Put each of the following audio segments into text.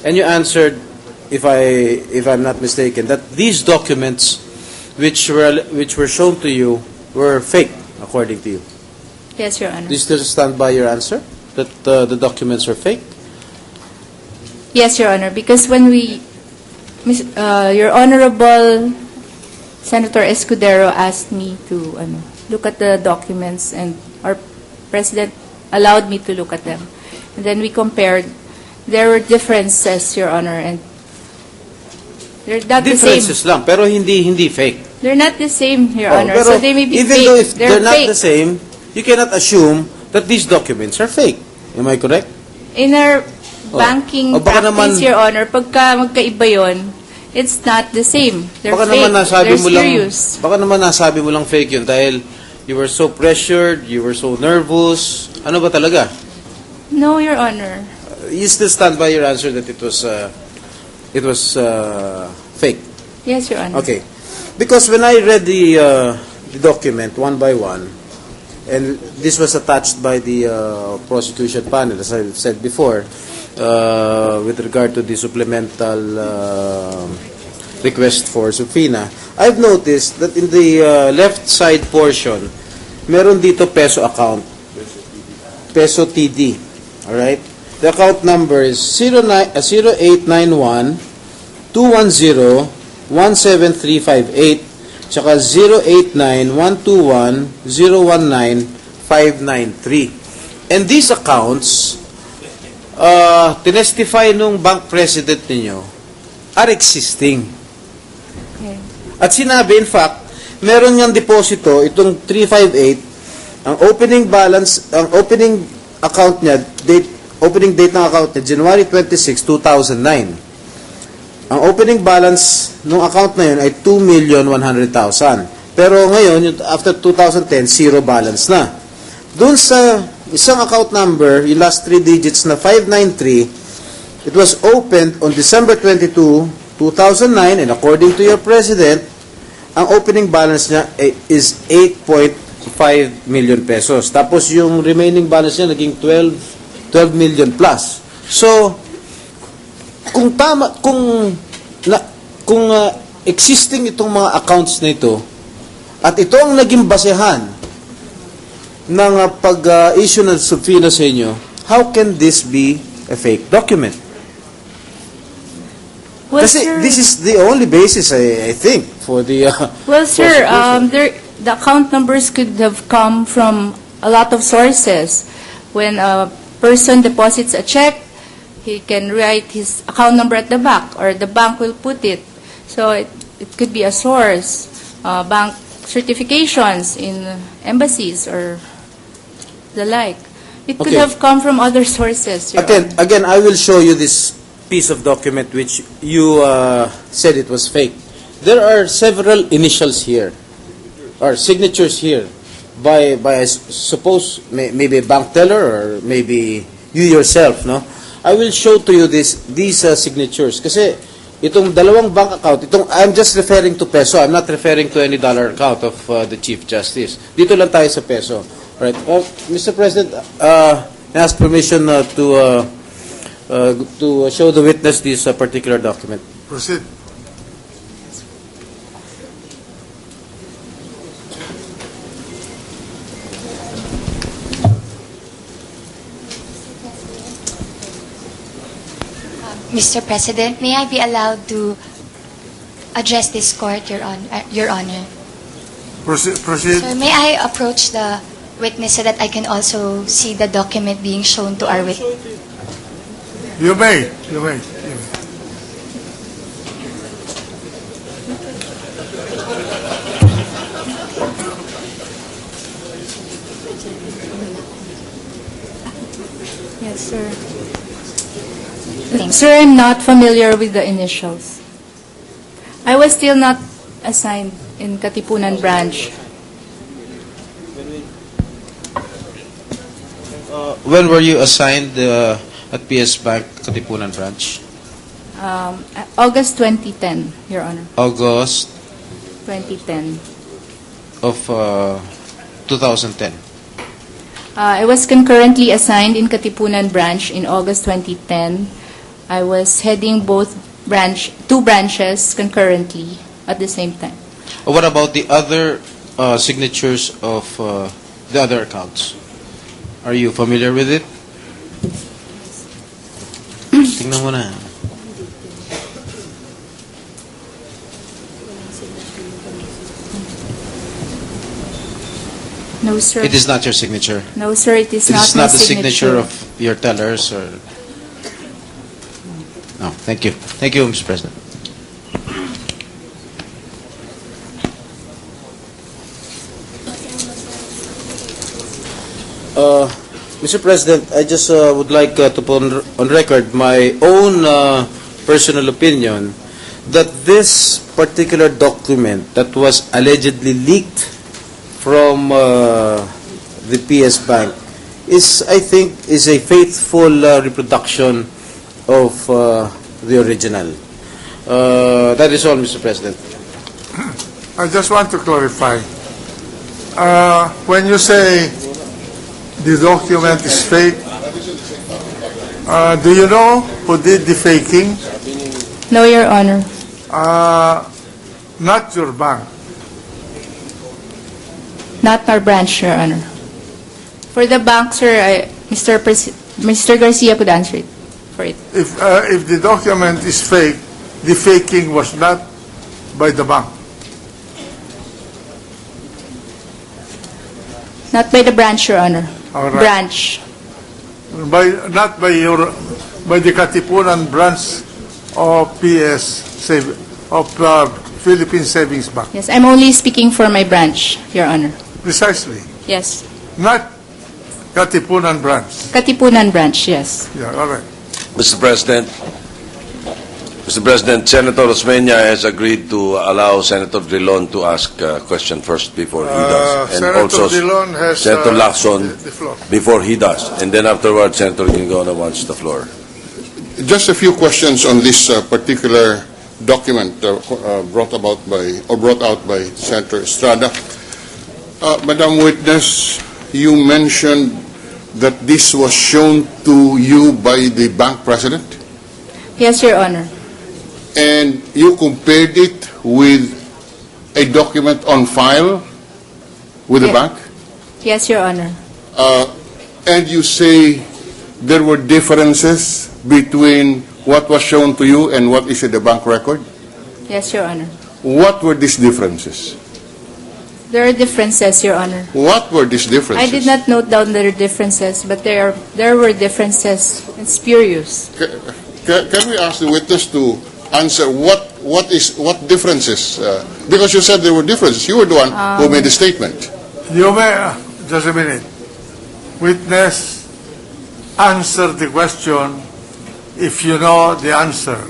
And you answered, if I'm not mistaken, that these documents which were shown to you were fake, according to you. Yes, Your Honor. Do you still stand by your answer that the documents are fake? Yes, Your Honor, because when Your Honorable Senator Escudero asked me to look at the documents, and our President allowed me to look at them. And then we compared. There were differences, Your Honor, and they're not the same. Differences lang, pero hindi fake. They're not the same, Your Honor. Pero So they may be even fake. though if they're not fake. the same, you cannot assume that these documents are fake. Am I correct? In our banking baka practice, naman, Your Honor, pagka magkaiba yun, it's not the same. They're baka fake. naman nasabi They're mo lang, serious. baka naman nasabi mo lang fake yun dahil you were so pressured, you were so nervous. Ano ba talaga? No, Your Honor. You still stand by your answer that it was fake. Yes, Your Honor. Okay. Because when I read the document one by one, and this was attached by the prosecution panel, as I said before, with regard to the supplemental request for subpoena, I've noticed that in the left side portion, meron dito peso account, peso TD. Alright? The account number is 0891 210 17358, tsaka 089-121-019-593. And these accounts, tinestify nung bank president ninyo, are existing. Okay. At sinabi, in fact, meron niyang deposito, itong 358, ang opening balance, ang opening account niya, opening date ng account niya, January 26, 2009. Ang opening balance ng account na yun ay 2,100,000. Pero ngayon, after 2010, zero balance na. Doon sa isang account number, yung last 3 digits na 593, it was opened on December 22, 2009, and according to your president, ang opening balance niya is 8.5 million pesos. Tapos yung remaining balance niya naging 12 million plus. So, kung existing itong mga accounts na ito at ito ang naging basehan ng pag-issue ng subpoena sa inyo, how can this be a fake document? Well, Kasi sir, this is the only basis, I think, for the well, sir, the account numbers could have come from a lot of sources. When a person deposits a check, he can write his account number at the back, or the bank will put it. So it could be a source, bank certifications in embassies or the like. It could have come from other sources. Again, I will show you this piece of document which you said it was fake. There are several initials here, or signatures here, by I suppose maybe a bank teller or maybe you yourself, no? I will show to you these signatures kasi itong dalawang bank account, I'm just referring to peso. I'm not referring to any dollar account of the Chief Justice. Dito lang tayo sa peso. Right. Mr. President, I ask permission to show the witness this particular document. Proceed. Mr. President, may I be allowed to address this court, Your Honor? Proceed. Sir, may I approach the witness so that I can also see the document being shown to our witness? You may. Yes, sir. Sir, I'm not familiar with the initials. I was still not assigned in Katipunan branch. When were you assigned at PS Bank Katipunan branch? August 2010, Your Honor. August 2010. of 2010. I was concurrently assigned in Katipunan branch in August 2010. I was heading two branches concurrently at the same time. What about the other signatures of the other accounts? Are you familiar with it? Tingnan mo na. No, sir. It is not your signature. No, sir, it is It not is my not the signature of your tellers or... No, thank you. Thank you, Mr. President. Mr. President, I just would like to put on record my own personal opinion that this particular document that was allegedly leaked from the PS Bank is, I think, is a faithful reproduction of the original. That is all, Mr. President. I just want to clarify. When you say the document is fake, do you know who did the faking? No, Your Honor. Not your bank. Not our branch, Your Honor. For the bank, sir, Mr. Garcia could answer it for it. If the document is fake, the faking was not by the bank. Not by the branch, Your Honor. All right. Branch. Not by the Katipunan branch of Philippine Savings Bank. Yes, I'm only speaking for my branch, Your Honor. Precisely. Yes. Not Katipunan branch. Katipunan branch, yes. Yeah, all right. Mr. President, Senator Osmeña has agreed to allow Senator Drilon to ask a question first before he does. And Senator also Drilon has Senator Lacson the floor. before he does. And then afterwards, Senator Quingona wants the floor. Just a few questions on this particular document brought out by Senator Estrada. Madam Witness, you mentioned that this was shown to you by the bank president, Yes, Your Honor. and you compared it with a document on file with the Yeah. bank, Yes, Your Honor. and you say there were differences between what was shown to you and what is in the bank record. Yes, Your Honor. What were these differences? There are differences, Your Honor. What were these differences? I did not note down the differences, but there were differences. It's spurious. Can we ask the witness to answer what differences? Because you said there were differences. You were the one who made the statement. You may, just a minute. Witness, answer the question if you know the answer.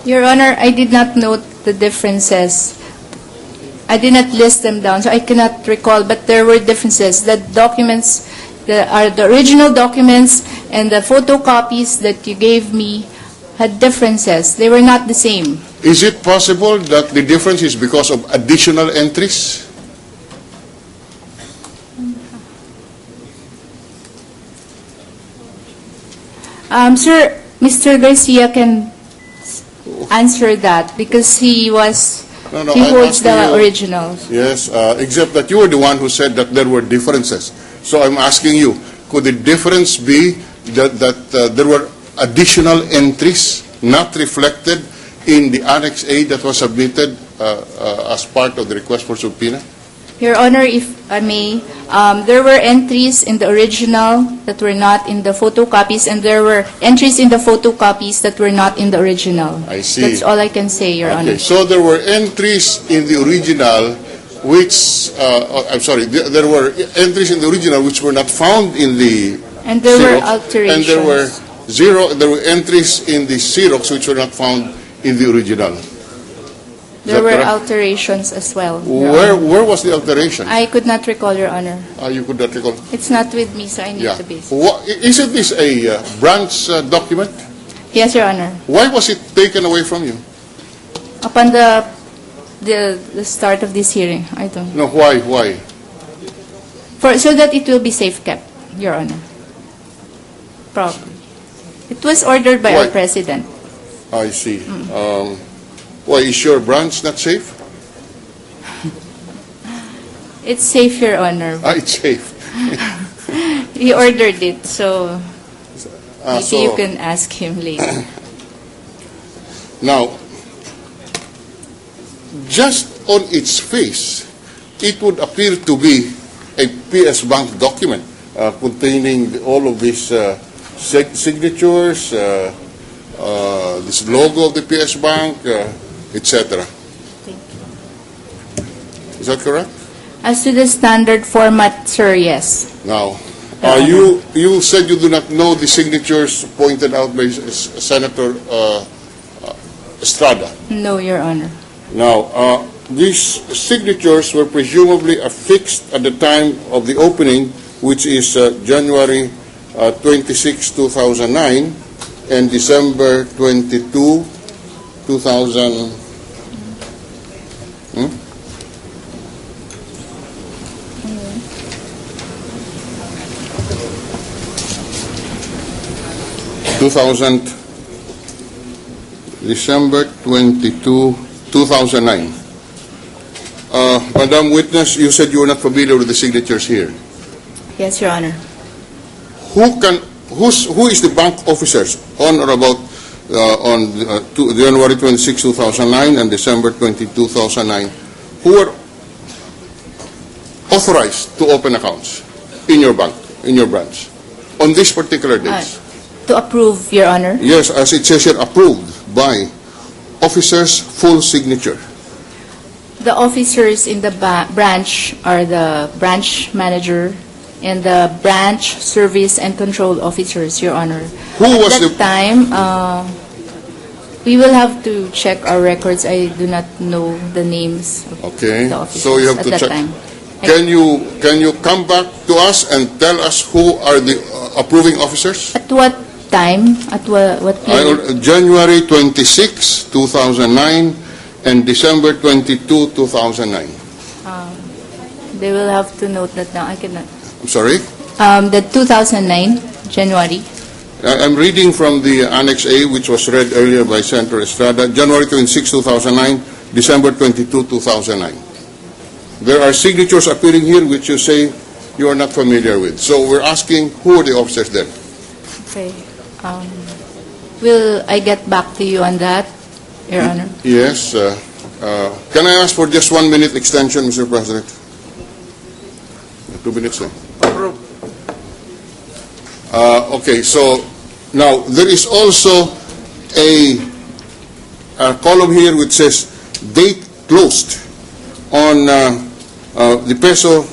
Your Honor, I did not note the differences. I did not list them down, so I cannot recall, but there were differences. The documents are the original documents and the photocopies that you gave me had differences. They were not the same. Is it possible that the difference is because of additional entries? Sir, Mr. Garcia can answer that because he was, No, he I'm holds asking the you. originals. Yes, except that you were the one who said that there were differences. So I'm asking you, could the difference be that there were additional entries not reflected in the Annex A that was submitted as part of the request for subpoena? Your Honor, if I may, there were entries in the original that were not in the photocopies, and there were entries in the photocopies that were not in the original. I see. That's all I can say, Your Honor. Okay, so there were entries in the original which, there were entries in the original which were not found in the And there were Xerox, alterations. and there were entries in the Xerox which were not found in the original. There that were correct? alterations as well, Your Honor. Where was the alteration? I could not recall, Your Honor. You could not recall. It's not with me, so I need Yeah. the basis. Isn't this a branch document? Yes, Your Honor. Why was it taken away from you? Upon the start of this hearing, I don't. No, why? So that it will be safe kept, Your Honor. Probably. It was ordered by our Why? president. I see. Why, is your branch not safe? It's safe, Your Honor. It's safe. He ordered it, so maybe So, you can ask him later. now, just on its face, it would appear to be a PS Bank document containing all of these signatures, this logo of the PS Bank, etc. Is that correct? As to the standard format, sir, yes. Now, Your you said you do not know the signatures pointed out by Senator Estrada. No, Your Honor. Now, these signatures were presumably affixed at the time of the opening, which is January 26, 2009, and December 22, 2000. 2000, December 22, 2009. Madam Witness, you said you were not familiar with the signatures here. Yes, Your Honor. Who is the bank officers on or about January 26, 2009 and December 22, 2009, who were authorized to open accounts in your bank, in your branch, on these particular dates? To approve, Your Honor. Yes, as it says here, approved by officers' full signature. The officers in the branch are the branch manager and the branch service and control officers, Your Honor. Who was At that time, we will have to check our records. I do not know the names of Okay, the officers so you have at to that check. time. Can you come back to us and tell us who are the approving officers? At what time? At what period? January 26, 2009 and December 22, 2009. They will have to note that now. I cannot. I'm sorry? The 2009, January. I'm reading from the Annex A, which was read earlier by Senator Estrada, January 26, 2009, December 22, 2009. There are signatures appearing here which you say you are not familiar with. So we're asking, who are the officers then? Okay. Will I get back to you on that, Your Honor? Yes. Can I ask for just 1 minute extension, Mr. President? 2 minutes now. Okay, so now there is also a column here which says date closed on the peso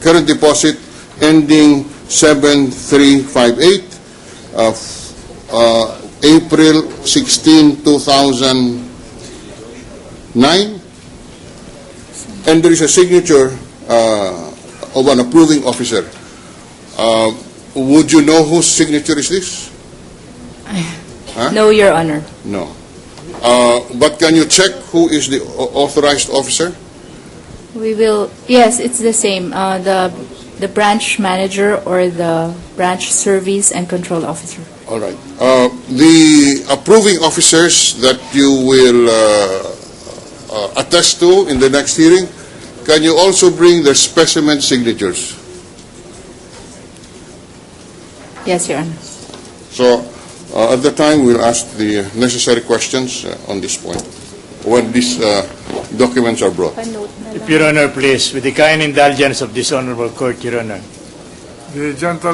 current deposit ending 7358, April 16, 2009, and there is a signature of an approving officer. Would you know whose signature is this? Huh? No, Your Honor. No. But can you check who is the authorized officer? We will, yes, it's the same. The branch manager or the branch service and control officer. All right. The approving officers that you will attest to in the next hearing, can you also bring their specimen signatures? Yes, Your Honor. So, at the time, we'll ask the necessary questions on this point when these documents are brought. If Your Honor, please, with the kind indulgence of this honorable court, Your Honor. The gentleman